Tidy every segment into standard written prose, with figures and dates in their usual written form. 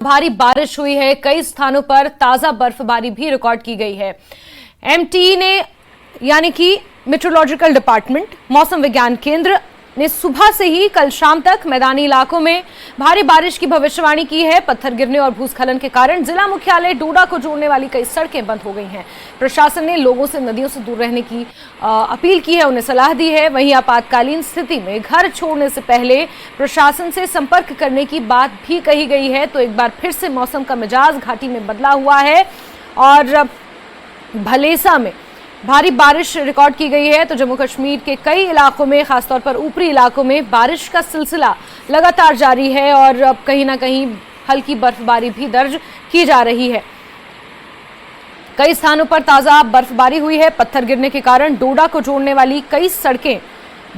भारी बारिश हुई है, कई स्थानों पर ताजा बर्फबारी भी रिकॉर्ड की गई है। एमटी ने यानी कि मेट्रोलॉजिकल डिपार्टमेंट मौसम विज्ञान केंद्र ने सुबह से ही कल शाम तक मैदानी इलाकों में भारी बारिश की भविष्यवाणी की है। पत्थर गिरने और भूस्खलन के कारण जिला मुख्यालय डोडा को जोड़ने वाली कई सड़कें बंद हो गई हैं। प्रशासन ने लोगों से नदियों से दूर रहने की अपील की है, उन्हें सलाह दी है। वहीं आपातकालीन स्थिति में घर छोड़ने से पहले प्रशासन से संपर्क करने की बात भी कही गई है। तो एक बार फिर से मौसम का मिजाज घाटी में बदला हुआ है और भलेसा में भारी बारिश रिकॉर्ड की गई है। तो जम्मू कश्मीर के कई इलाकों में, खासतौर पर ऊपरी इलाकों में बारिश का सिलसिला लगातार जारी है और अब कहीं ना कहीं हल्की बर्फबारी भी दर्ज की जा रही है। कई स्थानों पर ताजा बर्फबारी हुई है। पत्थर गिरने के कारण डोडा को जोड़ने वाली कई सड़कें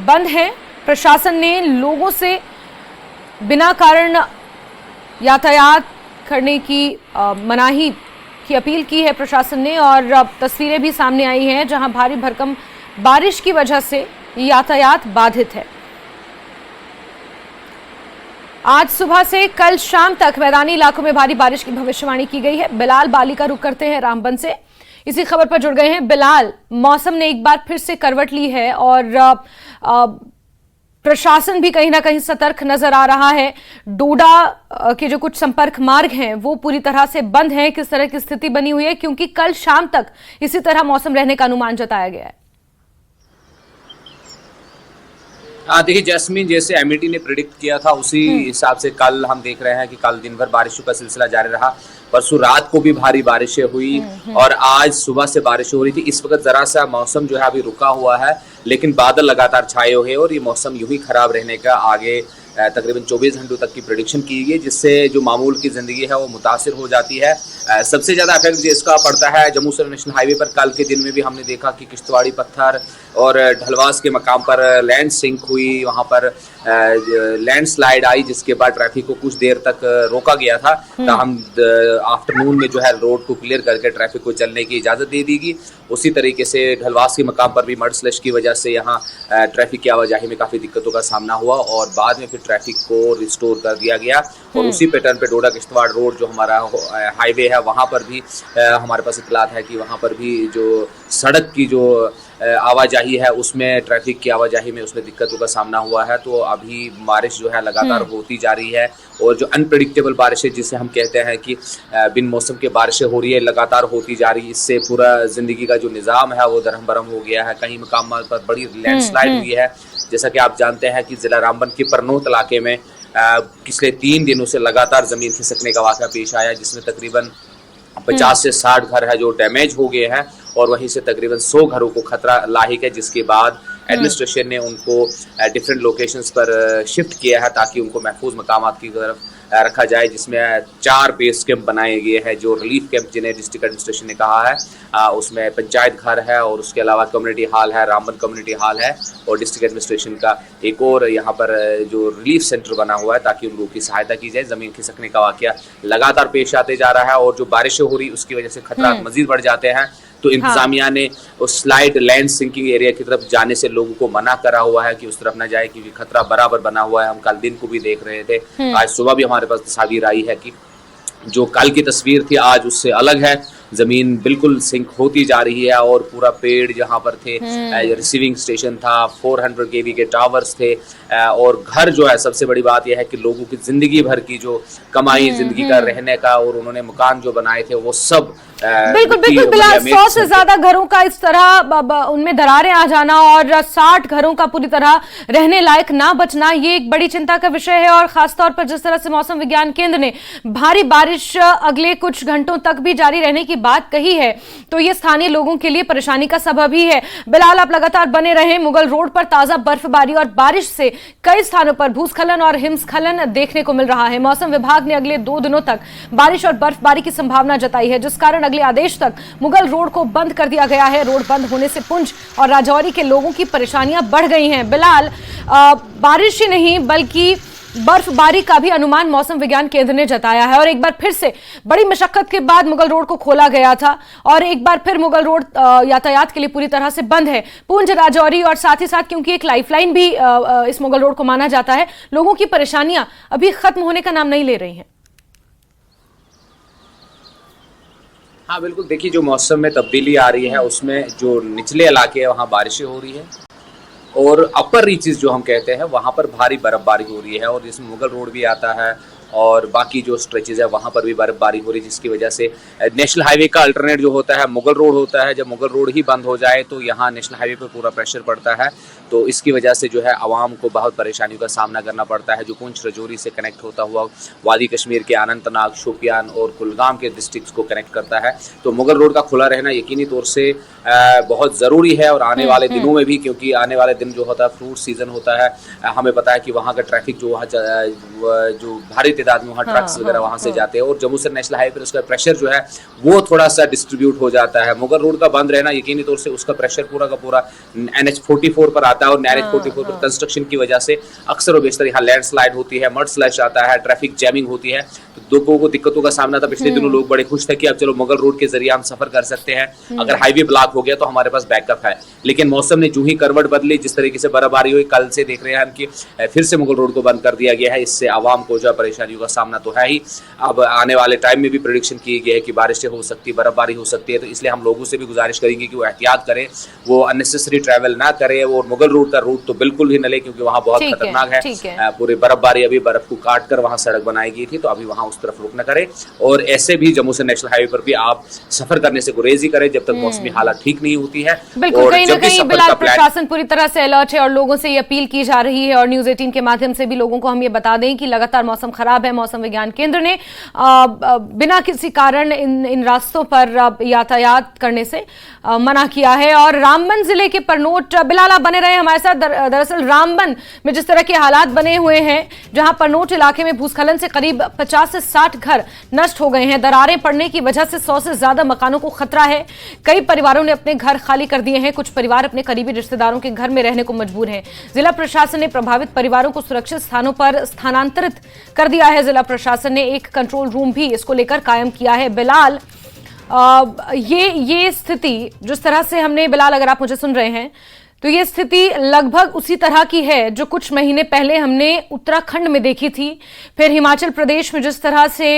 बंद हैं। प्रशासन ने लोगों से बिना कारण यातायात करने की मनाही की अपील की है प्रशासन ने। और अब तस्वीरें भी सामने आई हैं जहां भारी भरकम बारिश की वजह से यातायात बाधित है। आज सुबह से कल शाम तक मैदानी इलाकों में भारी बारिश की भविष्यवाणी की गई है। बिलाल बाली का रुख करते हैं रामबन से, इसी खबर पर जुड़ गए हैं। बिलाल, मौसम ने एक बार फिर से करवट ली है और प्रशासन भी कहीं ना कहीं सतर्क नजर आ रहा है। डोडा के जो कुछ संपर्क मार्ग हैं वो पूरी तरह से बंद हैं। किस तरह की स्थिति बनी हुई है, क्योंकि कल शाम तक इसी तरह मौसम रहने का अनुमान जताया गया है। देखिए जैस्मीन, जैसे एमईटी ने प्रिडिक्ट किया था उसी हिसाब से कल हम देख रहे हैं कि कल दिन भर बारिशों का सिलसिला जारी रहा। परसों रात को भी भारी बारिशें हुई और आज सुबह से बारिश हो रही थी। इस वक्त जरा सा मौसम जो है अभी रुका हुआ है, लेकिन बादल लगातार छाए हुए हैं और ये मौसम यूं ही खराब रहने का आगे तकरीबन 24 घंटों तक की प्रेडिक्शन की गई, जिससे जो मामूल की जिंदगी है वो मुतासिर हो जाती है। सबसे ज़्यादा इफेक्ट जिसका पड़ता है जम्मू से नेशनल हाईवे पर। कल के दिन में भी हमने देखा कि किश्तवाड़ी पत्थर और ढलवास के मकाम पर लैंड सिंक हुई, वहाँ पर लैंड स्लाइड आई, जिसके बाद ट्रैफिक को कुछ देर तक रोका गया था। हम आफ्टरनून में जो है रोड को क्लियर करके ट्रैफिक को चलने की इजाज़त दे दी गई। उसी तरीके से ढलवास के मकाम पर भी मड स्लश की वजह से यहाँ ट्रैफिक की आवाजाही में काफ़ी दिक्कतों का सामना हुआ और बाद में फिर ट्रैफिक को रिस्टोर कर दिया गया। और उसी पैटर्न पे डोडा किश्तवाड़ रोड जो हमारा हाईवे है वहाँ पर भी हमारे पास इत्तलात है कि वहाँ पर भी जो सड़क की जो आवाजाही है उसमें ट्रैफिक की आवाजाही में उसमें दिक्कतों का सामना हुआ है। तो अभी बारिश जो है लगातार होती जा रही है और जो अनप्रेडिक्टेबल बारिश है जिसे हम कहते हैं कि बिन मौसम के बारिशें हो रही है, लगातार होती जा रही है। इससे पूरा ज़िंदगी का जो निज़ाम है वो दरहम बरहम हो गया है। कई मकाम पर बड़ी लैंडस्लाइड हुई है। जैसा कि आप जानते हैं कि ज़िला रामबन के परनोत इलाके में पिछले 3 दिनों से लगातार ज़मीन खिसकने का वाक़या पेश आया, जिसमें तकरीबन 50 से 60 घर है जो डैमेज हो गए हैं और वहीं से तकरीबन 100 घरों को खतरा लाहिक है, जिसके बाद एडमिनिस्ट्रेशन ने उनको डिफरेंट लोकेशंस पर शिफ्ट किया है ताकि उनको महफूज मकामात की तरफ रखा जाए, जिसमें 4 बेस कैंप बनाए गए हैं जो रिलीफ कैंप जिन्हें डिस्ट्रिक्ट एडमिनिस्ट्रेशन ने कहा है। उसमें पंचायत घर है और उसके अलावा कम्युनिटी हॉल है, रामबन कम्युनिटी हॉल है और डिस्ट्रिक्ट एडमिनिस्ट्रेशन का एक और यहाँ पर जो रिलीफ सेंटर बना हुआ है ताकि उन लोगों की सहायता की जाए। ज़मीन खिसकने का वाक़या लगातार पेश आते जा रहा है और जो बारिशें हो रही उसकी वजह से खतरा मजीद बढ़ जाते हैं। तो इंतजामिया ने उस स्लाइड लैंड सिंकिंग एरिया की तरफ जाने से लोगों को मना करा हुआ है कि उस तरफ ना जाए, क्योंकि खतरा बराबर बना हुआ है। हम कल दिन को भी देख रहे थे, आज सुबह भी हमारे पास तस्वीर आई है कि जो कल की तस्वीर थी आज उससे अलग है। जमीन बिल्कुल सिंक होती जा रही है और पूरा पेड़ जहाँ पर थे, रिसीविंग स्टेशन था, 400 kV के टावर्स थे और घर जो है, सबसे बड़ी बात यह है कि लोगों की जिंदगी भर की जो कमाई, जिंदगी का रहने का और उन्होंने मकान जो बनाए थे वो सब बिल्कुल बिल्कुल बिलाल, 100 से ज्यादा घरों का इस तरह उनमें दरारें आ जाना और 60 घरों का पूरी तरह रहने लायक ना बचना, ये एक बड़ी चिंता का विषय है। और खासतौर पर जिस तरह से मौसम विज्ञान केंद्र ने भारी बारिश अगले कुछ घंटों तक भी जारी रहने की बात कही है, तो ये स्थानीय लोगों के लिए परेशानी का सबब ही है। बिलाल, आप लगातार बने रहे। मुगल रोड पर ताजा बर्फबारी और बारिश से कई स्थानों पर भूस्खलन और हिमस्खलन देखने को मिल रहा है। मौसम विभाग ने अगले 2 दिनों तक बारिश और बर्फबारी की संभावना जताई है, जिस कारण अगले आदेश तक मुगल रोड को बंद कर दिया गया है। रोड बंद होने से पुंछ और राजौरी के लोगों की परेशानियां बढ़ गई हैं। बिलाल, बारिश ही नहीं बल्कि बर्फबारी का भी अनुमान मौसम विज्ञान केंद्र ने जताया है और एक बार फिर से बड़ी मशक्कत के बाद मुगल रोड को खोला गया था और एक बार फिर मुगल रोड यातायात के लिए पूरी तरह से बंद है। पुंछ, राजौरी और साथ ही साथ क्योंकि एक लाइफलाइन भी इस मुगल रोड को माना जाता है, लोगों की परेशानियां अभी खत्म होने का नाम नहीं ले रही हैं। हाँ बिल्कुल, देखिए जो मौसम में तब्दीली आ रही है उसमें जो निचले इलाके हैं वहाँ बारिशें हो रही है और अपर रीचेस जो हम कहते हैं वहाँ पर भारी बर्फबारी हो रही है और जिसमें मुगल रोड भी आता है और बाकी जो स्ट्रेचेज है वहाँ पर भी बर्फबारी हो रही है, जिसकी वजह से नेशनल हाईवे का अल्टरनेट जो होता है मुगल रोड होता है। जब मुगल रोड ही बंद हो जाए तो यहाँ नेशनल हाईवे पर पूरा प्रेशर पड़ता है, तो इसकी वजह से जो है आवाम को बहुत परेशानियों का सामना करना पड़ता है। जो पुंछ रजौरी से कनेक्ट होता हुआ वादी कश्मीर के अनंतनाग, शोपियान और कुलगाम के डिस्ट्रिक्ट्स को कनेक्ट करता है, तो मुगल रोड का खुला रहना यकीनी तौर से बहुत ज़रूरी है। और आने वाले दिनों में भी, क्योंकि आने वाले दिन जो होता है फ्रूट सीज़न होता है, हमें पता है कि वहाँ का ट्रैफिक जो वहाँ जो भारी तादाद में वहाँ ट्रक्स वगैरह वहाँ से जाते हैं और जम्मू से नेशनल हाईवे पर उसका प्रेशर जो है वो थोड़ा सा डिस्ट्रीब्यूट हो जाता है। मुगल रोड का बंद रहना यकीनी तौर से उसका प्रेशर पूरा का पूरा NH44 पर आता है और NH44 पर कंस्ट्रक्शन की वजह से अक्सर और बेशतर यहाँ लैंडस्लाइड होती है, मड स्लैश आता है, ट्रैफिक जैमिंग होती है, तो लोगों को दिक्कतों का सामना था। पिछले दिनों लोग बड़े खुश थे कि अब चलो मुगल रोड के जरिए हम सफर कर सकते हैं, अगर हाईवे ब्लॉक हो गया तो हमारे पास बैकअप है। लेकिन मौसम ने जो ही करवट बदली, जिस तरीके से बर्फबारी हुई, कल से देख रहे हैं हम कि फिर से मुगल रोड को बंद कर दिया गया है। इससे आवाम को जो परेशानियों का सामना तो है ही, अब आने वाले टाइम में भी प्रेडिक्शन की गई है कि बारिशें हो सकती है, बर्फबारी हो सकती है, तो इसलिए हम लोगों से भी गुजारिश करेंगे कि वो एहतियात करें, वो अननेसेसरी ट्रैवल ना करें और मुगल रोड का रूट तो बिल्कुल ही न ले, क्योंकि वहाँ बहुत खतरनाक है। पूरी बर्फबारी, अभी बर्फ को काट कर वहाँ सड़क बनाई गई थी, तो अभी वहाँ उस तरफ रुक न करें। और ऐसे भी जम्मू से नेशनल हाईवे पर भी आप सफर करने से गुरेज ही करें जब तक मौसमी हालत ठीक नहीं होती है। बिल्कुल, कहीं ना कहीं बिलाल प्रशासन पूरी तरह से अलर्ट है और लोगों से ये अपील की जा रही है और न्यूज 18 के माध्यम से भी लोगों को हम ये बता दें कि लगातार मौसम खराब है। मौसम विज्ञान केंद्र ने बिना किसी कारण इन रास्तों पर यातायात करने से मना किया है। और रामबन जिले के परनोट, बिलाल आप बने रहे हमारे साथ। दरअसल रामबन में जिस तरह के हालात बने हुए हैं, जहां परनोट इलाके में भूस्खलन से करीब 50 से 60 घर नष्ट हो गए हैं। दरारें पड़ने की वजह से 100 से ज्यादा मकानों को खतरा है। कई परिवारों ने अपने घर खाली कर दिए हैं, कुछ परिवार अपने करीबी रिश्तेदारों के घर में रहने को मजबूर हैं। जिला प्रशासन ने प्रभावित परिवारों को सुरक्षित स्थानों पर स्थानांतरित कर दिया है। जिला प्रशासन ने एक कंट्रोल रूम भी इसको लेकर कायम किया है। बिलाल, ये स्थिति जिस तरह से हमने, बिलाल अगर आप मुझे सुन रहे हैं, तो ये स्थिति लगभग उसी तरह की है जो कुछ महीने पहले हमने उत्तराखंड में देखी थी, फिर हिमाचल प्रदेश में जिस तरह से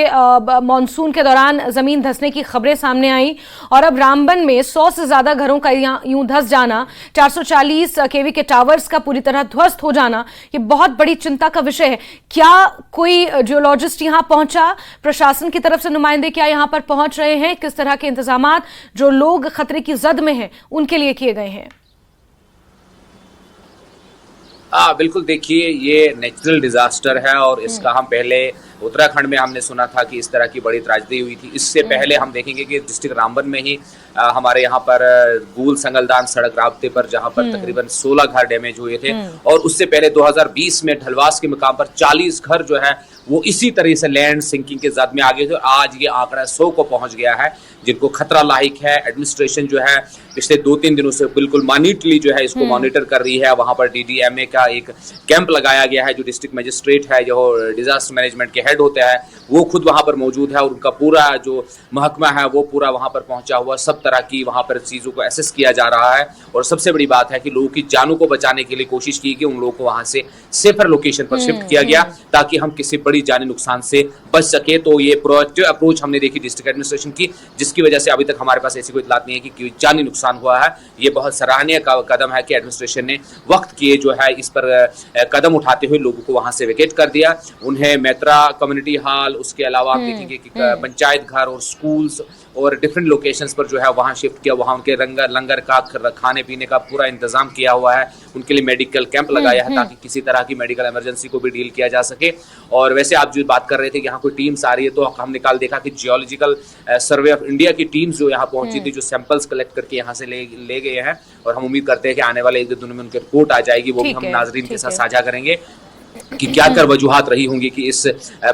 मॉनसून के दौरान जमीन धंसने की खबरें सामने आई, और अब रामबन में 100 से ज्यादा घरों का यूं धंस जाना, 440 केवी के टावर्स का पूरी तरह ध्वस्त हो जाना, ये बहुत बड़ी चिंता का विषय है। क्या कोई जियोलॉजिस्ट यहां पहुंचा? प्रशासन की तरफ से नुमाइंदे क्या यहां पर पहुंच रहे हैं? किस तरह के इंतजाम जो लोग खतरे की जद में हैं उनके लिए किए गए हैं? हाँ बिल्कुल, देखिए ये नेचुरल डिजास्टर है और इसका हम पहले उत्तराखंड में हमने सुना था कि इस तरह की बड़ी त्रासदी हुई थी। इससे पहले हम देखेंगे कि डिस्ट्रिक्ट रामबन में ही हमारे यहाँ पर गूल संगलदान सड़क राब्ते पर जहाँ पर तकरीबन 16 घर डैमेज हुए थे, और उससे पहले 2020 में ढलवास के मुकाम पर 40 घर जो है वो इसी तरह से लैंड सिंकिंग के जद में आ गए थे। आज ये आंकड़ा 100 को पहुंच गया है, जिनको खतरा लाहिक है। एडमिनिस्ट्रेशन जो है पिछले 2-3 दिनों से बिल्कुल मानिटली जो है इसको मॉनिटर कर रही है। वहां पर DDMA का एक कैंप लगाया गया है, जो डिस्ट्रिक्ट मजिस्ट्रेट है, जो डिजास्टर मैनेजमेंट के हेड होते हैं, वो खुद वहां पर मौजूद है और उनका पूरा जो महकमा है वो पूरा वहां पर पहुंचा हुआ। सब तरह की वहां पर चीजों को एसेस किया जा रहा है और सबसे बड़ी बात है कि लोगों की जानों को बचाने के लिए कोशिश की कि उन लोगों को वहां से सेफर लोकेशन पर शिफ्ट किया गया, ताकि हम किसी बड़ी जानी नुकसान से बच सके। तो ये प्रोएक्टिव अप्रोच हमने देखी डिस्ट्रिक्ट एडमिनिस्ट्रेशन की, जिसकी वजह से अभी तक हमारे पास ऐसी कोई इत्तलात नहीं है कि जानी नुकसान हुआ है। ये बहुत सराहनीय कदम है कि एडमिनिस्ट्रेशन ने वक्त किए जो है इस पर कदम उठाते हुए लोगों को वहां से वेकेट कर दिया। उन्हें मैत्रा कम्युनिटी हॉल, उसके अलावा आप देखेंगे कि पंचायत घर और स्कूल्स और डिफरेंट लोकेशंस पर जो है वहाँ शिफ्ट किया। वहाँ उनके लंगर का, खाने पीने का पूरा इंतजाम किया हुआ है। उनके लिए मेडिकल कैंप लगाया है ताकि किसी तरह की मेडिकल इमरजेंसी को भी डील किया जा सके। और वैसे आप जो बात कर रहे थे कि यहाँ कोई टीम्स आ रही है, तो हमने कल देखा कि जियोलॉजिकल सर्वे ऑफ इंडिया की टीम्स जो यहाँ पहुंची थी, जो सैंपल्स कलेक्ट करके यहाँ से ले गए हैं, और हम उम्मीद करते हैं कि आने वाले 1-2 दिनों में उनकी रिपोर्ट आ जाएगी। वो भी हम नाजरीन के साथ साझा करेंगे कि क्या कर वजूहात रही होंगी कि इस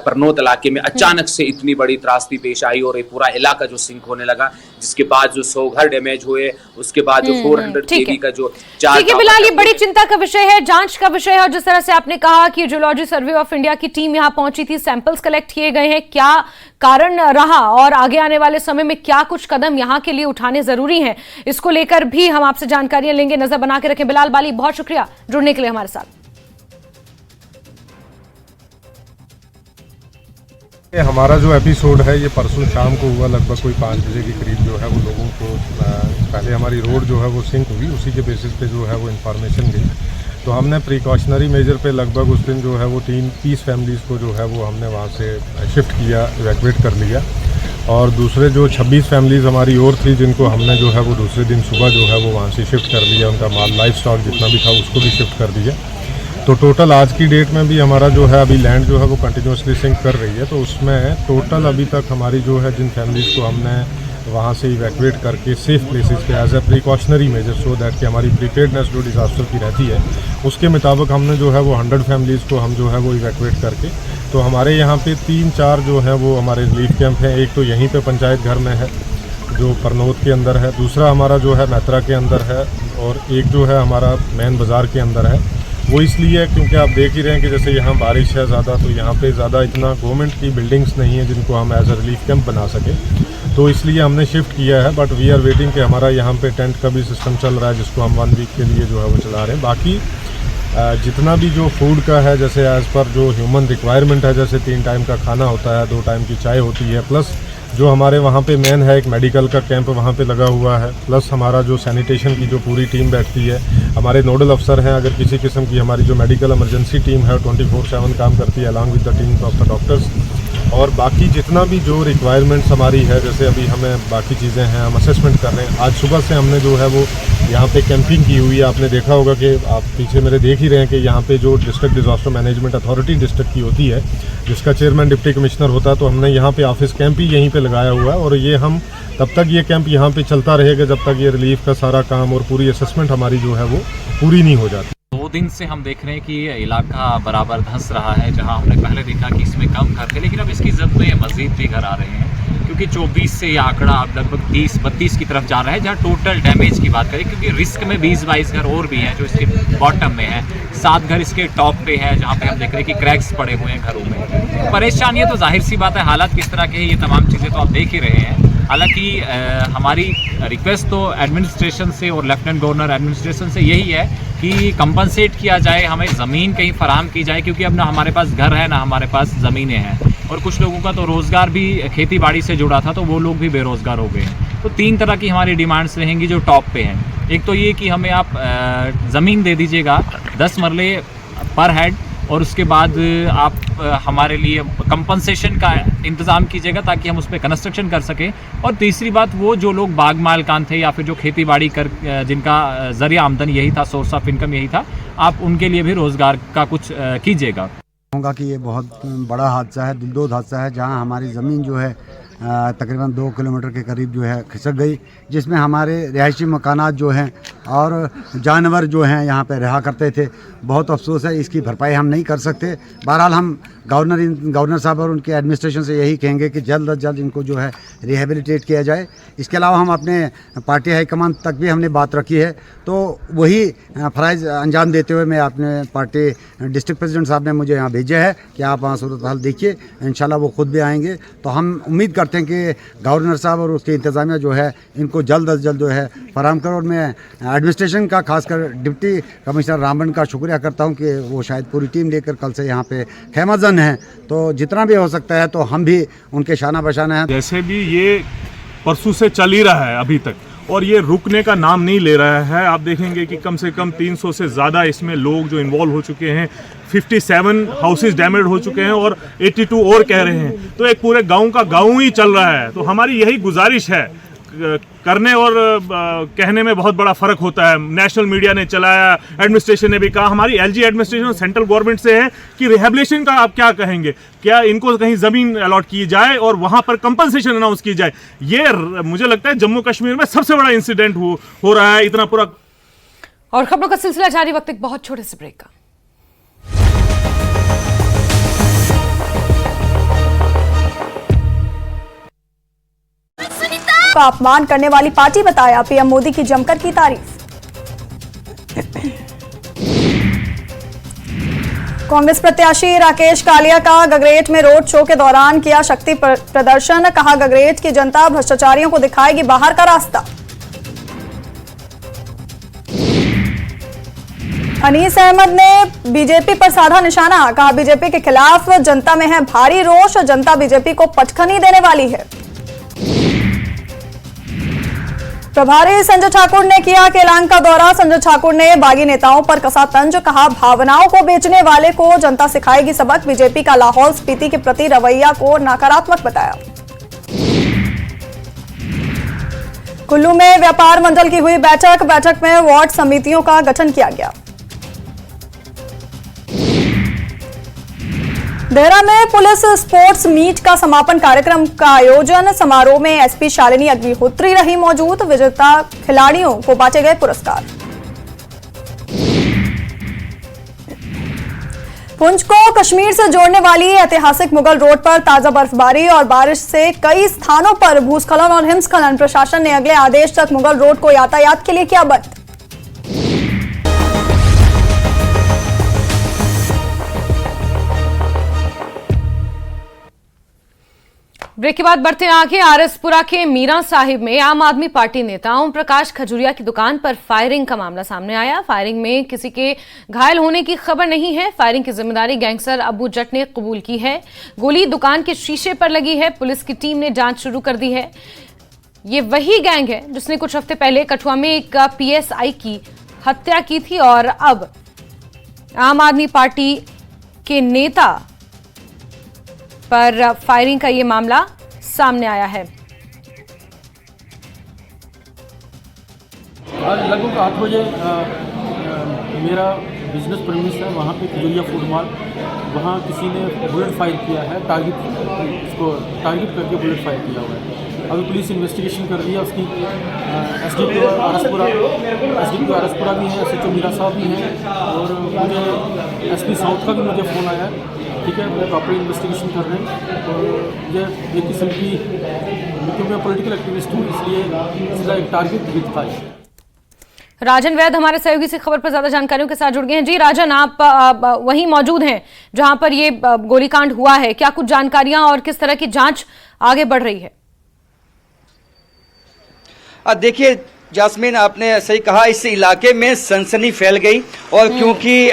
परनोत इलाके में अचानक से इतनी बड़ी त्रासदी पेश आई और ये पूरा इलाका जो सिंक होने लगा, जिसके बाद जो 100 घर डैमेज हुए, उसके बाद जो 400 केवी का जो 4। बिलाल, ये बड़ी चिंता का विषय है, जांच का विषय है। और जिस तरह से आपने कहा कि जियोलॉजी सर्वे ऑफ इंडिया की टीम यहाँ पहुंची थी, सैंपल्स कलेक्ट किए गए हैं, क्या कारण रहा और आगे आने वाले समय में क्या कुछ कदम यहाँ के लिए उठाने जरूरी हैं, इसको लेकर भी हम आपसे जानकारियां लेंगे। नजर बना के रखें। बिलाल बाली, बहुत शुक्रिया जुड़ने के लिए हमारे साथ। ये हमारा जो एपिसोड है ये परसों शाम को हुआ, लगभग कोई 5 बजे के करीब जो है वो लोगों को पहले हमारी रोड जो है वो सिंक हुई, उसी के बेसिस पे जो है वो इन्फॉर्मेशन गई। तो हमने प्रिकॉशनरी मेजर पे लगभग उस दिन जो है वो 30 फैमिलीज़ को जो है वो हमने वहाँ से शिफ्ट किया, इवैक्यूएट कर लिया। और दूसरे जो 26 फैमिलीज़ हमारी और थी जिनको हमने जो है वो दूसरे दिन सुबह जो है वो वहाँ से शिफ्ट कर लिया, उनका माल लाइफ स्टॉक जितना भी था उसको भी शिफ्ट कर दिया। तो टोटल आज की डेट में भी हमारा जो है अभी लैंड जो है वो कंटिन्यूसली सिंक कर रही है। तो उसमें टोटल अभी तक हमारी जो है जिन फैमिलीज़ को हमने वहाँ से इवैक्यूएट करके सेफ़ प्लेसेस पे as a precautionary measure so that कि हमारी प्रिपेयर्डनेस जो डिज़ास्टर की रहती है उसके मुताबिक हमने जो है वो 100 फैमिलीज़ को हम जो है वो इवैक्यूएट करके, तो हमारे यहाँ पे 3-4 जो है वो हमारे रिलीफ कैंप हैं। एक तो यहीं पे पंचायत घर में है जो परनौत के अंदर है, दूसरा हमारा जो है मैत्रा के अंदर है, और एक जो है हमारा मेन बाज़ार के अंदर है। वो इसलिए क्योंकि आप देख ही रहे हैं कि जैसे यहाँ बारिश है ज़्यादा, तो यहाँ पे ज़्यादा इतना गवर्नमेंट की बिल्डिंग्स नहीं है जिनको हम एज अ रिलीफ कैंप बना सकें, तो इसलिए हमने शिफ्ट किया है। बट वी आर वेटिंग कि हमारा यहाँ पे टेंट का भी सिस्टम चल रहा है जिसको हम 1 वीक के लिए जो है वो चला रहे हैं। बाकी जितना भी जो फूड का है, जैसे एज़ पर जो ह्यूमन रिक्वायरमेंट है, जैसे 3 टाइम का खाना होता है, 2 टाइम की चाय होती है, प्लस जो हमारे वहाँ पे मेन है एक मेडिकल का कैंप वहाँ पे लगा हुआ है, प्लस हमारा जो सैनिटेशन की जो पूरी टीम बैठती है, हमारे नोडल अफसर हैं, अगर किसी किस्म की हमारी जो मेडिकल इमरजेंसी टीम है 24/7 काम करती है along with the team of the doctors. और बाकी जितना भी जो रिक्वायरमेंट्स हमारी है, जैसे अभी हमें बाकी चीज़ें हैं, हम असेसमेंट कर रहे हैं। आज सुबह से हमने जो है वो यहाँ पे कैंपिंग की हुई है। आपने देखा होगा कि आप पीछे मेरे देख ही रहे हैं कि यहाँ पे जो district disaster management authority district की होती है, जिसका चेयरमैन डिप्टी कमिश्नर होता है, तो हमने यहाँ पे ऑफिस कैंप ही यहीं पे लगाया हुआ है। और ये हम तब तक ये कैंप यहाँ पे चलता रहेगा जब तक ये रिलीफ का सारा काम और पूरी असेसमेंट हमारी जो है वो पूरी नहीं हो जाती। 2 दिन से हम देख रहे हैं कि ये इलाका बराबर धंस रहा है। जहां हमने पहले देखा कि इसमें कम घर थे, लेकिन अब इसकी जद में मज़ीद भी घर आ रहे हैं, क्योंकि 24 से ये आंकड़ा अब लगभग 30-32 की तरफ जा रहा है। जहां टोटल डैमेज की बात करें, क्योंकि रिस्क में 20-22 घर और भी हैं जो इसके बॉटम में है, 7 घर इसके टॉप पे है जहाँ पे हम देख रहे हैं कि क्रैक्स पड़े हुए हैं घरों में। परेशानी है तो जाहिर सी बात है, हालात किस तरह के हैं ये तमाम चीज़ें तो आप देख ही रहे हैं। हालांकि हमारी रिक्वेस्ट तो एडमिनिस्ट्रेशन से और लेफ्टिनेंट गवर्नर एडमिनिस्ट्रेशन से यही है कि कंपनसेट किया जाए, हमें ज़मीन कहीं फराहम की जाए, क्योंकि अब ना हमारे पास घर है ना हमारे पास ज़मीनें हैं। और कुछ लोगों का तो रोज़गार भी खेती बाड़ी से जुड़ा था, तो वो लोग भी बेरोज़गार हो गए हैं। तो 3 तरह की हमारी डिमांड्स रहेंगी जो टॉप पे हैं। एक तो ये कि हमें आप ज़मीन दे दीजिएगा 10 मरले पर हेड, और उसके बाद आप हमारे लिए कंपनसेशन का इंतज़ाम कीजिएगा ताकि हम उस पर कंस्ट्रक्शन कर सकें। और तीसरी बात, वो जो लोग बाग मालकान थे या फिर जो खेती बाड़ी कर जिनका ज़रिया आमदन यही था, सोर्स ऑफ इनकम यही था, आप उनके लिए भी रोज़गार का कुछ कीजिएगा। कहूँगा कि ये बहुत बड़ा हादसा है, दिलदोज़ हादसा है, जहाँ हमारी ज़मीन जो है तकरीबन 2 किलोमीटर के करीब जो है खिसक गई, जिसमें हमारे रिहायशी मकानात जो हैं और जानवर जो हैं यहाँ पे रहा करते थे। बहुत अफसोस है, इसकी भरपाई हम नहीं कर सकते। बहरहाल हम गवर्नर साहब और उनके एडमिनिस्ट्रेशन से यही कहेंगे कि जल्द अज जल्द इनको जो है रिहेबिलिटेट किया जाए। इसके अलावा हम अपने पार्टी हाईकमान तक भी हमने बात रखी है, तो वही फ़राइज़ अंजाम देते हुए मैं अपने पार्टी डिस्ट्रिक्ट प्रेसिडेंट साहब ने मुझे यहाँ भेजा है कि आप वहाँ सूरत हाल देखिए, इंशाल्लाह वो खुद भी आएंगे। तो हम उम्मीद करते हैं कि गवर्नर साहब और उसके इंतज़ामिया जो है इनको जल्द अज जल्द जो है फराहम करो। और मैं एडमिनिस्ट्रेशन का खासकर डिप्टी कमिश्नर रामबन का शुक्रिया करता हूँ कि वो शायद पूरी टीम लेकर कल से यहाँ पे खैमाजन हैं, तो जितना भी हो सकता है तो हम भी उनके शाना बशाना हैं। जैसे भी ये परसों से चल ही रहा है अभी तक, और ये रुकने का नाम नहीं ले रहा है। आप देखेंगे कि कम से कम 300 से ज़्यादा इसमें लोग जो इन्वॉल्व हो चुके हैं, 57 हाउसेस डैमेज हो चुके हैं और 82 और कह रहे हैं। तो एक पूरे गांव का गांव ही चल रहा है। तो हमारी यही गुजारिश है, करने और कहने में बहुत बड़ा फ़र्क होता है। नेशनल मीडिया ने चलाया, एडमिनिस्ट्रेशन ने भी कहा, हमारी एलजी एडमिनिस्ट्रेशन सेंट्रल गवर्नमेंट से है कि रिहेबिलिटेशन का आप क्या कहेंगे, क्या इनको कहीं ज़मीन अलॉट की जाए और वहाँ पर कंपनसेशन अनाउंस की जाए। ये मुझे लगता है जम्मू कश्मीर में सबसे बड़ा इंसिडेंट हो रहा है इतना पूरा। और खबरों का सिलसिला जारी, वक्त एक बहुत छोटे से ब्रेक का। का अपमान करने वाली पार्टी बताया, पीएम मोदी की जमकर की तारीफ। कांग्रेस प्रत्याशी राकेश कालिया का गगरेट में रोड शो के दौरान किया शक्ति प्रदर्शन, कहा गगरेट की जनता भ्रष्टाचारियों को दिखाएगी बाहर का रास्ता। अनीस अहमद ने बीजेपी पर साधा निशाना, कहा बीजेपी के खिलाफ जनता में है भारी रोष, जनता बीजेपी को पटखनी देने वाली है। प्रभारी संजय ठाकुर ने किया केलांग का दौरा, संजय ठाकुर ने बागी नेताओं पर कसा तंज, कहा भावनाओं को बेचने वाले को जनता सिखाएगी सबक, बीजेपी का लाहौल स्पीति के प्रति रवैया को नकारात्मक बताया। कुल्लू में व्यापार मंडल की हुई बैठक में वार्ड समितियों का गठन किया गया। देहरा में पुलिस स्पोर्ट्स मीट का समापन कार्यक्रम का आयोजन, समारोह में एसपी शालिनी अग्निहोत्री रही मौजूद, विजेता खिलाड़ियों को बांटे गए पुरस्कार। पुंछ को कश्मीर से जोड़ने वाली ऐतिहासिक मुगल रोड पर ताजा बर्फबारी और बारिश से कई स्थानों पर भूस्खलन और हिमस्खलन, प्रशासन ने अगले आदेश तक मुगल रोड को यातायात के लिए किया बंद। ब्रेक के बाद बढ़ते हैं आगे। आरएसपुरा के मीरा साहिब में आम आदमी पार्टी नेता ओम प्रकाश खजूरिया की दुकान पर फायरिंग का मामला सामने आया। फायरिंग में किसी के घायल होने की खबर नहीं है। फायरिंग की जिम्मेदारी गैंगस्टर अबू जट ने कबूल की है। गोली दुकान के शीशे पर लगी है। पुलिस की टीम ने जांच शुरू कर दी है। ये वही गैंग है जिसने कुछ हफ्ते पहले कठुआ में एक पीएसआई की हत्या की थी और अब आम आदमी पार्टी के नेता पर फायरिंग का ये मामला सामने आया है। आज लगभग 8 बजे मेरा बिजनेस प्रेमिस है, वहाँ पे खजूरिया फूड माल, वहाँ किसी ने बुलेट फायर किया है, उसको टारगेट करके बुलेट फायर किया हुआ है। अभी पुलिस इन्वेस्टिगेशन कर रही है। उसकी एसडीपीओ आरएसपुरा भी है, एसएचओ मीरा साहब भी हैं और मुझे एसपी साउथ का भी मुझे फ़ोन आया है। ठीक है, वो प्रॉपर इन्वेस्टिगेशन कर रहे हैं। और ये एक किस्म की, क्योंकि मैं पॉलिटिकल एक्टिविस्ट हूँ इसलिए इसका एक टारगेट भी था। राजन वैद हमारे सहयोगी से खबर पर ज्यादा जानकारियों के साथ जुड़ गए हैं। जी राजन, आप वहीं मौजूद हैं जहां पर ये गोलीकांड हुआ है, क्या कुछ जानकारियां और किस तरह की जांच आगे बढ़ रही है? देखिए जास्मीन, आपने सही कहा, इस इलाके में सनसनी फैल गई और क्योंकि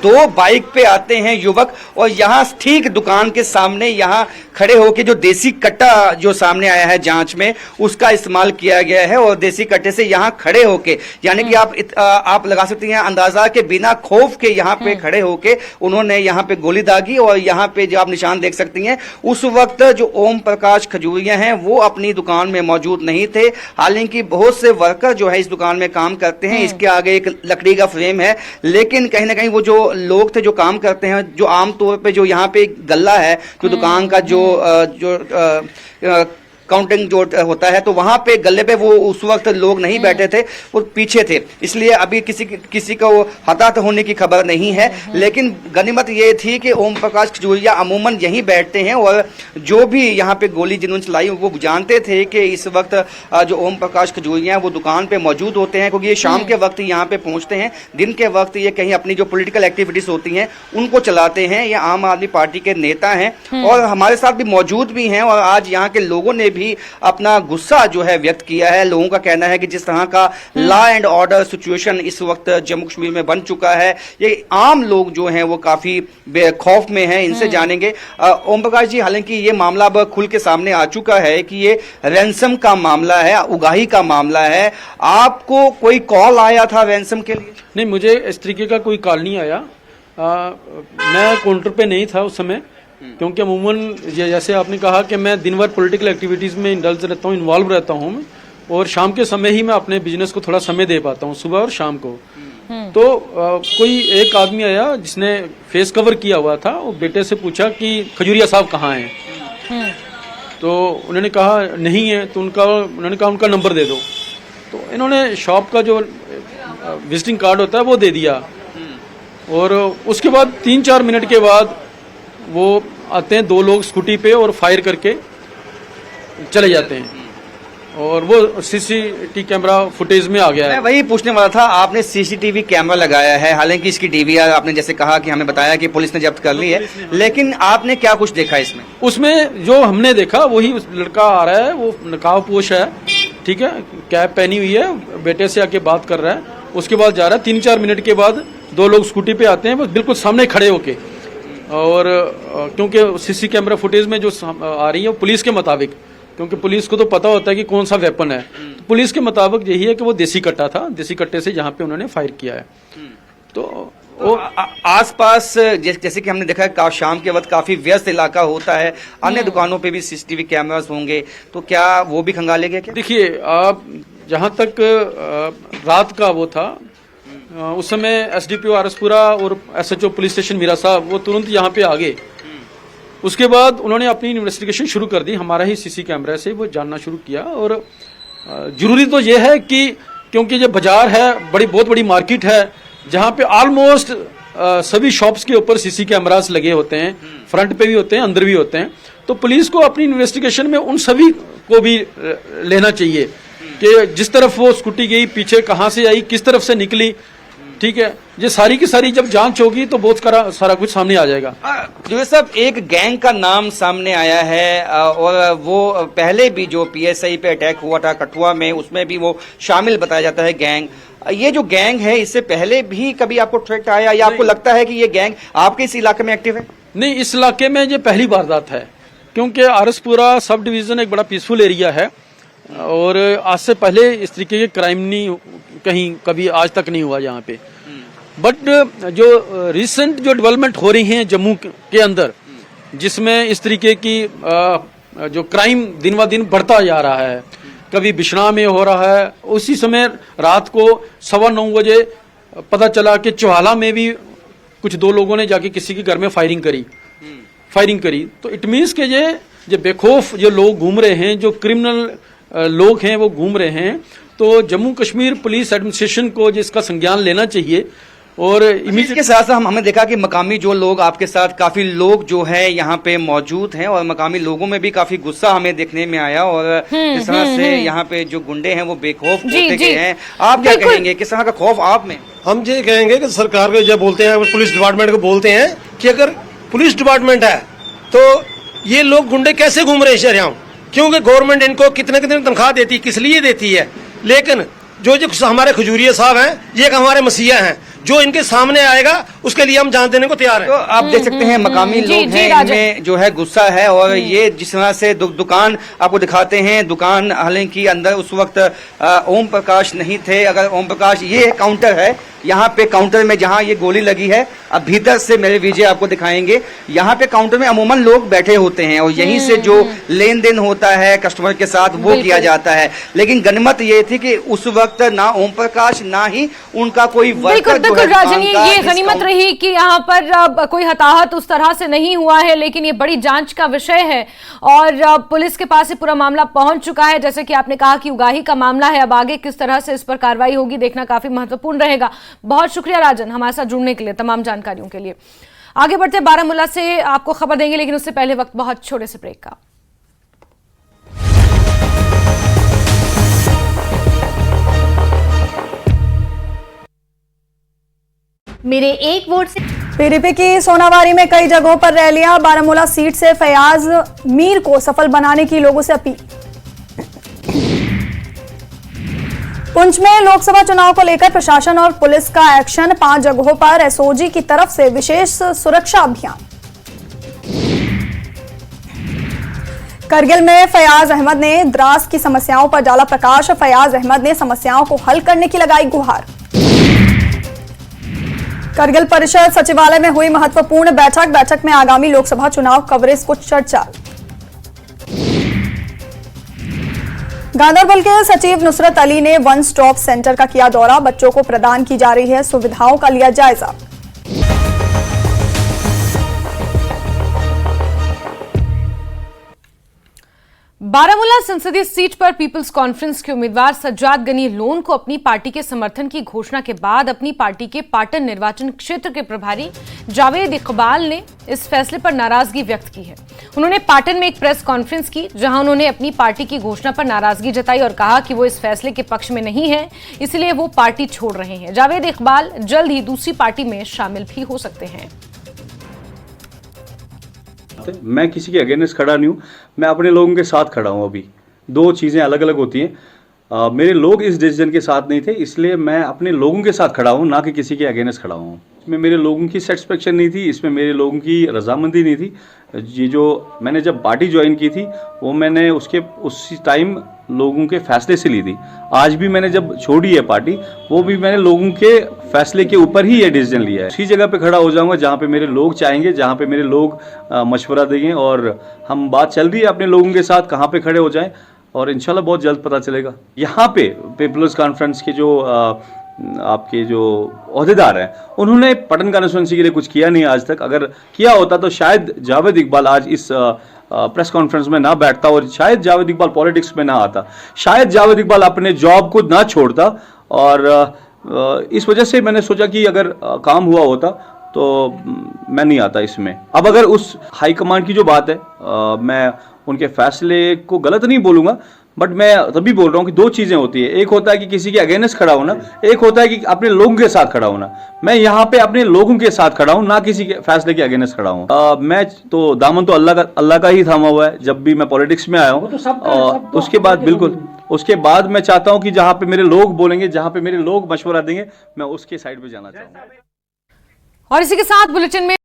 2 बाइक पे आते हैं युवक और यहाँ ठीक दुकान के सामने यहाँ खड़े होके जो देसी कट्टा जो सामने आया है जांच में उसका इस्तेमाल किया गया है और देसी कट्टे से यहाँ खड़े होके, यानी कि आप लगा सकते हैं अंदाजा के बिना खौफ के यहाँ पे खड़े होके उन्होंने यहाँ पे गोली दागी और यहाँ पे जो आप निशान देख सकती हैं उस वक्त जो ओम प्रकाश खजूरिया हैं वो अपनी दुकान में मौजूद नहीं थे। हालांकि बहुत से जो है इस दुकान में काम करते हैं, इसके आगे एक लकड़ी का फ्रेम है, लेकिन कहीं ना कहीं वो जो लोग थे जो काम करते हैं, जो आमतौर पे जो यहाँ पे गल्ला है जो दुकान का जो काउंटिंग जो होता है तो वहां पे गले पे वो उस वक्त लोग नहीं बैठे थे, वो पीछे थे, इसलिए अभी किसी को हताहत होने की खबर नहीं है। लेकिन गनीमत ये थी कि ओम प्रकाश खजूरिया अमूमन यहीं बैठते हैं और जो भी यहाँ पे गोली जिन्होंने चलाई वो जानते थे कि इस वक्त जो ओम प्रकाश खजूरिया वो दुकान पे मौजूद होते हैं, क्योंकि ये शाम के वक्त यहाँ पे पहुंचते हैं, दिन के वक्त ये कहीं अपनी जो पॉलिटिकल एक्टिविटीज होती हैं उनको चलाते हैं। ये आम आदमी पार्टी के नेता हैं और हमारे साथ भी मौजूद भी हैं और आज यहाँ के लोगों ने भी अपना गुस्सा जो है व्यक्त किया है। लोगों का कहना है कि जिस तरह का लॉ एंड ऑर्डर सिचुएशन इस वक्त जम्मू कश्मीर में बन चुका है, ये आम लोग जो हैं वो काफी खौफ में हैं। इनसे जानेंगे। ओम प्रकाश जी, हालांकि ये मामला अब खुल के सामने आ चुका है कि ये रैंसम का मामला है, उगाही का मामला है, आपको कोई कॉल आया था रैंसम के लिए? नहीं, मुझे इस तरीके का कोई कॉल नहीं आया। मैं काउंटर पे नहीं था उस समय, क्योंकि अमूमन जैसे आपने कहा कि मैं दिन भर पॉलिटिकल एक्टिविटीज़ में इंडल्ज रहता हूँ, इन्वॉल्व रहता हूँ और शाम के समय ही मैं अपने बिजनेस को थोड़ा समय दे पाता हूँ, सुबह और शाम को। तो कोई एक आदमी आया जिसने फेस कवर किया हुआ था, वो बेटे से पूछा कि खजूरिया साहब कहाँ हैं, तो उन्होंने कहा नहीं है, तो उन्होंने कहा उनका नंबर दे दो। तो इन्होंने शॉप का जो विजिटिंग कार्ड होता है वो दे दिया और उसके बाद 3-4 मिनट के बाद वो आते हैं 2 लोग स्कूटी पे और फायर करके चले जाते हैं और वो सीसीटीवी कैमरा फुटेज में आ गया है। मैं वही पूछने वाला था, आपने सीसीटीवी कैमरा लगाया है, हालांकि इसकी डीवीआर आपने जैसे कहा कि हमें बताया कि पुलिस ने जब्त कर ली है, लेकिन आपने क्या कुछ देखा इसमें? उसमें जो हमने देखा वही लड़का आ रहा है, वो नकाबपोश है, ठीक है, कैप पहनी हुई है, बेटे से आके बात कर रहा है, उसके बाद जा रहा है। 3-4 मिनट के बाद दो लोग स्कूटी पे आते हैं, वो बिल्कुल सामने खड़े होके, और क्योंकि सीसी कैमरा फुटेज में जो आ रही है वो पुलिस के मुताबिक, क्योंकि पुलिस को तो पता होता है कि कौन सा वेपन है, तो पुलिस के मुताबिक यही है कि वो देसी कट्टा था, देसी कट्टे से जहाँ पे उन्होंने फायर किया है। तो वो आसपास जैसे कि हमने देखा है शाम के वक्त काफी व्यस्त इलाका होता है, अन्य दुकानों पे भी सीसीटीवी कैमरास होंगे, तो क्या वो भी खंगाले गए क्या? देखिए, आप जहाँ तक रात का वो था, उस समय एसडीपीओ आरसपुरा और एसएचओ पुलिस स्टेशन मीरा साहब वो तुरंत यहाँ पे आ गए। उसके बाद उन्होंने अपनी इन्वेस्टिगेशन शुरू कर दी, हमारा ही सीसी कैमरा से वो जानना शुरू किया। और जरूरी तो ये है कि क्योंकि ये बाजार है, बहुत बड़ी मार्केट है, जहाँ पे ऑलमोस्ट सभी शॉप्स के ऊपर सीसी कैमरास लगे होते हैं, फ्रंट पे भी होते हैं, अंदर भी होते हैं, तो पुलिस को अपनी इन्वेस्टिगेशन में उन सभी को भी लेना चाहिए कि जिस तरफ वो स्कूटी गई, पीछे कहाँ से आई, किस तरफ से निकली, ठीक है, ये सारी की सारी जब जांच होगी तो बहुत सारा कुछ सामने आ जाएगा। जो सब एक गैंग का नाम सामने आया है, और वो पहले भी जो पीएसआई पे अटैक हुआ था कठुआ में, उसमें भी वो शामिल बताया जाता है गैंग। ये जो गैंग है, इससे पहले भी कभी आपको थ्रेट आया या आपको लगता है कि ये गैंग आपके इस इलाके में एक्टिव है? नहीं, इस इलाके में ये पहली वारदात है, क्योंकि आरसपुरा सब डिवीजन एक बड़ा पीसफुल एरिया है और आज से पहले इस तरीके के क्राइम नहीं कहीं कभी आज तक नहीं हुआ यहाँ पे। बट जो रिसेंट जो डेवलपमेंट हो रही हैं जम्मू के अंदर, जिसमें इस तरीके की जो क्राइम दिन ब दिन बढ़ता जा रहा है, कभी बिश्ना में हो रहा है, उसी समय रात को 9:15 बजे पता चला कि चौहाला में भी कुछ दो लोगों ने जाके किसी के घर में फायरिंग करी। तो इट मीन्स के ये बेखौफ जो लोग घूम रहे हैं, जो क्रिमिनल लोग हैं वो घूम रहे हैं, तो जम्मू कश्मीर पुलिस एडमिनिस्ट्रेशन को जिसका संज्ञान लेना चाहिए। और इसके साथ साथ हमने देखा कि मकामी जो लोग आपके साथ, काफी लोग जो है यहाँ पे मौजूद हैं, और मकामी लोगों में भी काफी गुस्सा हमें देखने में आया, और किस तरह से यहाँ पे जो गुंडे हैं वो बेखौफ होते गए हैं। आप क्या कहेंगे, किस तरह का खौफ आप में? हम ये कहेंगे कि सरकार को जब बोलते हैं, पुलिस डिपार्टमेंट को बोलते हैं कि अगर पुलिस डिपार्टमेंट है तो ये लोग गुंडे कैसे घूम रहे हैं शहरों, क्योंकि गवर्नमेंट इनको कितने तनख्वाह देती है, किस लिए देती है। लेकिन जो हमारे खजूरिया साहब हैं, ये हमारे मसीहा हैं, जो इनके सामने आएगा उसके लिए हम जान देने को तैयार हैं। तो आप देख सकते हैं मकामी लोग हैं, इनमें जो है गुस्सा है, और ये जिस तरह से दुकान आपको दिखाते हैं, दुकान हालांकि अंदर उस वक्त ओम प्रकाश नहीं थे। अगर ओम प्रकाश, ये काउंटर है, यहाँ पे काउंटर में जहाँ ये गोली लगी है, अब भीतर से मेरे विजय आपको दिखाएंगे, यहाँ पे काउंटर में अमूमन लोग बैठे होते हैं और यहीं से जो लेन देन होता है कस्टमर के साथ वो किया जाता है। लेकिन गनीमत ये थी कि उस वक्त ना ओम प्रकाश ना ही उनका कोई वर्कर जो है राजन, ये गनीमत रही कि यहाँ पर कोई हताहत उस तरह से नहीं हुआ है, लेकिन ये बड़ी जांच का विषय है और पुलिस के पास ये पूरा मामला पहुंच चुका है। जैसे कि आपने कहा कि उगाही का मामला है, अब आगे किस तरह से इस पर कार्रवाई होगी देखना काफी महत्वपूर्ण रहेगा। बहुत शुक्रिया राजन हमारे साथ जुड़ने के लिए, तमाम जानकारियों के लिए। आगे बढ़ते बारामूला से आपको खबर देंगे, लेकिन उससे पहले वक्त बहुत छोटे से ब्रेक का। मेरे एक वोट से पीडीपी की सोनावारी में कई जगहों पर रैलियां, बारामूला सीट से फयाज मीर को सफल बनाने की लोगों से अपील। पुंछ में लोकसभा चुनाव को लेकर प्रशासन और पुलिस का एक्शन, 5 जगहों पर एसओजी की तरफ से विशेष सुरक्षा अभियान। करगिल में फयाज अहमद ने द्रास की समस्याओं पर डाला प्रकाश, फयाज अहमद ने समस्याओं को हल करने की लगाई गुहार। करगिल परिषद सचिवालय में हुई महत्वपूर्ण बैठक में आगामी लोकसभा चुनाव कवरेज को चर्चा। गांधरबल के सचिव नुसरत अली ने वन स्टॉप सेंटर का किया दौरा, बच्चों को प्रदान की जा रही है सुविधाओं का लिया जायजा। बारामूला संसदीय सीट पर पीपल्स कॉन्फ्रेंस के उम्मीदवार सज्जाद गनी लोन को अपनी पार्टी के समर्थन की घोषणा के बाद अपनी पार्टी के पाटन निर्वाचन क्षेत्र के प्रभारी जावेद इकबाल ने इस फैसले पर नाराजगी व्यक्त की है। उन्होंने पाटन में एक प्रेस कॉन्फ्रेंस की, जहां उन्होंने अपनी पार्टी की घोषणा पर नाराजगी जताई और कहा कि वो इस फैसले के पक्ष में नहीं है, इसलिए वो पार्टी छोड़ रहे हैं। जावेद इकबाल जल्द ही दूसरी पार्टी में शामिल भी हो सकते हैं। मैं किसी के अगेंस्ट खड़ा नहीं हूँ, मैं अपने लोगों के साथ खड़ा हूँ। अभी दो चीज़ें अलग अलग होती हैं। मेरे लोग इस डिसीजन के साथ नहीं थे, इसलिए मैं अपने लोगों के साथ खड़ा हूँ, ना कि किसी के अगेंस्ट खड़ा हूँ। इसमें मेरे लोगों की सेटिस्फेक्शन नहीं थी, इसमें मेरे लोगों की रजामंदी नहीं थी। ये जो मैंने जब पार्टी ज्वाइन की थी वो मैंने उसी टाइम लोगों के फैसले से ली थी। आज भी मैंने जब छोड़ी है पार्टी, वो भी मैंने लोगों के फैसले के ऊपर ही ये डिसीजन लिया है। उसी जगह पे खड़ा हो जाऊंगा जहाँ पे मेरे लोग चाहेंगे, जहाँ पे मेरे लोग मशवरा देंगे, और हम बात चल रही है अपने लोगों के साथ कहाँ पे खड़े हो जाएं, और इंशाल्लाह बहुत जल्द पता चलेगा। यहाँ पे पीपल्स कॉन्फ्रेंस के जो आपके जो ओहदेदार हैं, उन्होंने पटन कॉन्स्टिट्यूंसी के लिए कुछ किया नहीं आज तक। अगर किया होता तो शायद जावेद इकबाल आज इस प्रेस कॉन्फ्रेंस में ना बैठता, और शायद जावेद इकबाल पॉलिटिक्स में ना आता, शायद जावेद इकबाल अपने जॉब को ना छोड़ता। और इस वजह से मैंने सोचा कि अगर काम हुआ होता तो मैं नहीं आता इसमें। अब अगर उस हाई कमांड की जो बात है, मैं उनके फैसले को गलत नहीं बोलूँगा, बट मैं तभी बोल रहा हूँ कि दो चीज़ें होती है। एक होता है कि किसी के अगेंस्ट खड़ा होना, एक होता है कि अपने लोगों के साथ खड़ा होना। मैं यहाँ पे अपने लोगों के साथ खड़ा हूँ, ना किसी के फैसले के अगेंस्ट खड़ा हूँ। मैं तो दामन तो अल्लाह का ही थामा हुआ है जब भी मैं पॉलिटिक्स में आया हूँ। और उसके बाद बिल्कुल उसके बाद मैं चाहता हूँ कि जहाँ पे मेरे लोग बोलेंगे, जहाँ पे मेरे लोग मशवरा देंगे, मैं उसके साइड पे जाना चाहूँगा। और इसी के साथ बुलेटिन में